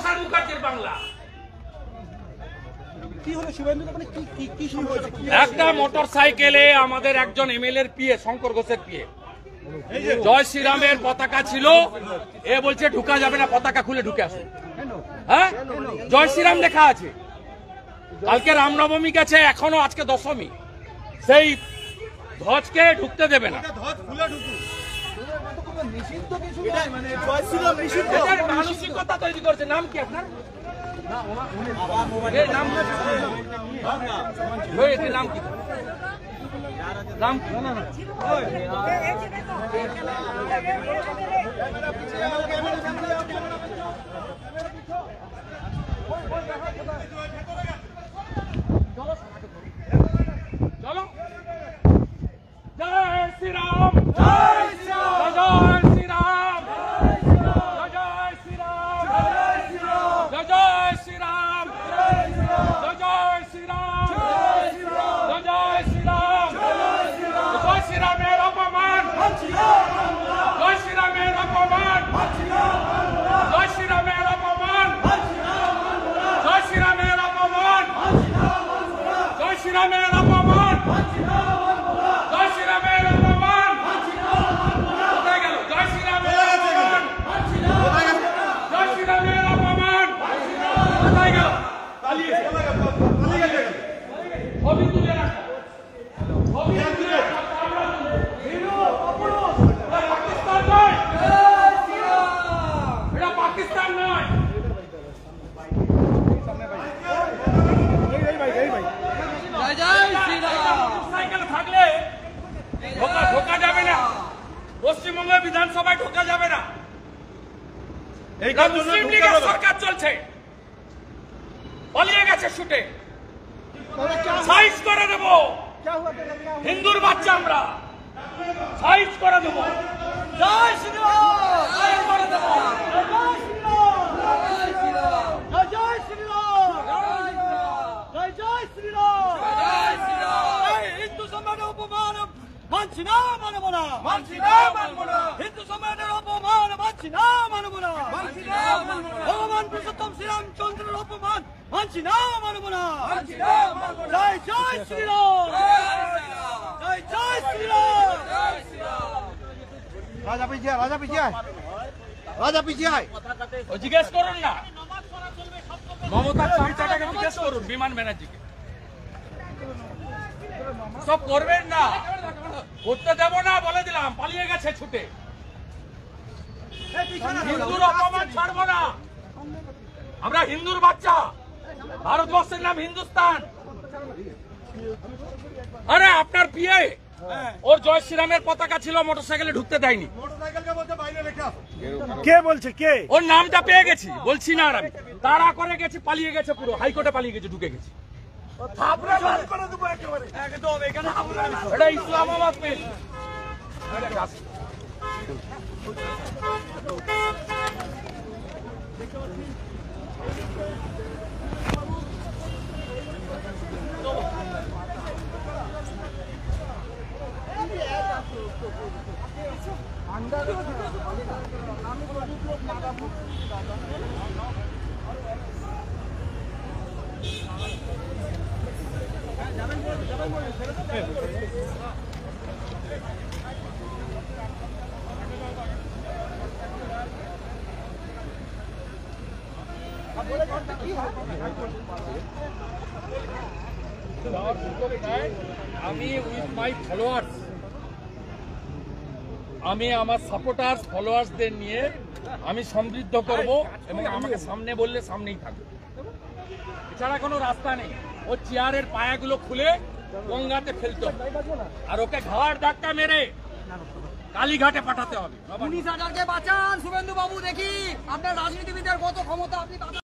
প্রসাদ মুখার্জির বাংলা। একটা মোটর সাইকেলে আমাদের একজন এমএলএ এর পিএ, শঙ্কর ঘোষের পিএ, জয় শ্রীরামের পতাকা ছিল। এ বলছে ঢুকা যাবে না, পতাকা খুলে ঢুকে আসুন। হ্যাঁ, জয় শ্রীরাম লেখা আছে। কালকে রামনবমী গেছে, এখনো আজকে দশমী, সেই ধ্বজকে ঢুকতে দেবে না। মানসিকতা তৈরি করছে। নাম কি আপনার? নাম কি? নাম কি? চলো। জয় শ্রীরাম, জয় শ্রীরাম, জয় শ্রীরাম, জয় শ্রীরাম, জয় শ্রীরাম, জয় শ্রীরাম, জয় শ্রীরাম, জয় শ্রীরাম। জয় শ্রীরামের অপমান, জয় শ্রীরামের অপমান, জয় শ্রীরামের অপমান, জয় শ্রীরামের অপমান, জয় শ্রীরামের অপমান, জয় শ্রীরামের অপমান। কোথায় গেল? জয় শ্রীরামের অপমান, জয় শ্রীরামের অপমান। কোথায় গেল? ছবি তুলে রাখো, ছবি তুলে রাখো। পাকিস্তান নয়, এটা পাকিস্তান নয়। সাইকেল থাকলে ঢোকা যাবে না, পশ্চিমবঙ্গের বিধানসভায় ঢোকা যাবে না। মুসলিম লীগের সরকার চলছে, পালিয়ে গেছে ছুটে। সাইজ করে দেব, হিন্দুর বাচ্চা আমরা, সাইজ করে দেব। জয় শ্রীরাম, সাইজ করে দেব। জয় শ্রীরাম, জয় শ্রীরাম, জয় শ্রীরাম, জয় জয় শ্রীরাম, জয় শ্রীরাম। হিন্দু সম্মানের অপমান মানছি না, মানব না, মানছি না, মানব না। হিন্দু সম্মানের অপমান মানছি না, মানব না, মানছি না, মানব না। ভগবান পুরুষোত্তম শ্রীরামচন্দ্রের অপমান মানছি না, মানব না, মানছি না, মানব না। জয় জয় শ্রীরাম, জয় জয় শ্রীরাম, জয় শ্রীরাম। রাজা পিছিয়ে, রাজা পিছিয়ে, রাজা পিছিয়ে। ও জিজ্ঞেস করুন না, মমতার চামচাটাকে জিজ্ঞেস করুন, বিমান ব্যানার্জিকে। সব করবেন না, করতে দেব না, বলে দিলাম। পালিয়ে গেছে ছুটে। হিন্দুর অপমান ছাড়বো না। আমরা হিন্দুর বাচ্চা, ভারতবর্ষের নাম হিন্দুস্তান। আরে আপনার পিএ, ওর জয় শ্রীরামের পতাকা ছিল, মোটরসাইকেলে ঢুকতে দেয়নি। কে বলছে? কে? ওর নামটা পেয়ে গেছি, বলছি না আর আমি। তাড়া করে গেছি, পালিয়ে গেছে, পুরো হাইকোর্টে পালিয়ে গেছে, ঢুকে গেছে। এটা ইসলামাবাদ পেল। আমি উইথ মাই ফলোয়ার্স, আমি আমার সাপোর্টার্স ফলোয়ার্সদের নিয়ে আমি সমৃদ্ধ করব এবং আমাকে সামনে বললে সামনেই থাকবে। এছাড়া কোনো রাস্তা নেই। ও চেয়ারের পায়াগুলো খুলে গঙ্গাতে ফেলতে হবে, আর ওকে ঘাড় ধাক্কা মেরে কালীঘাটে পাঠাতে হবে। 19,000কে বাঁচান শুভেন্দু বাবু। দেখি আপনার রাজনীতিবিদের কত ক্ষমতা আপনি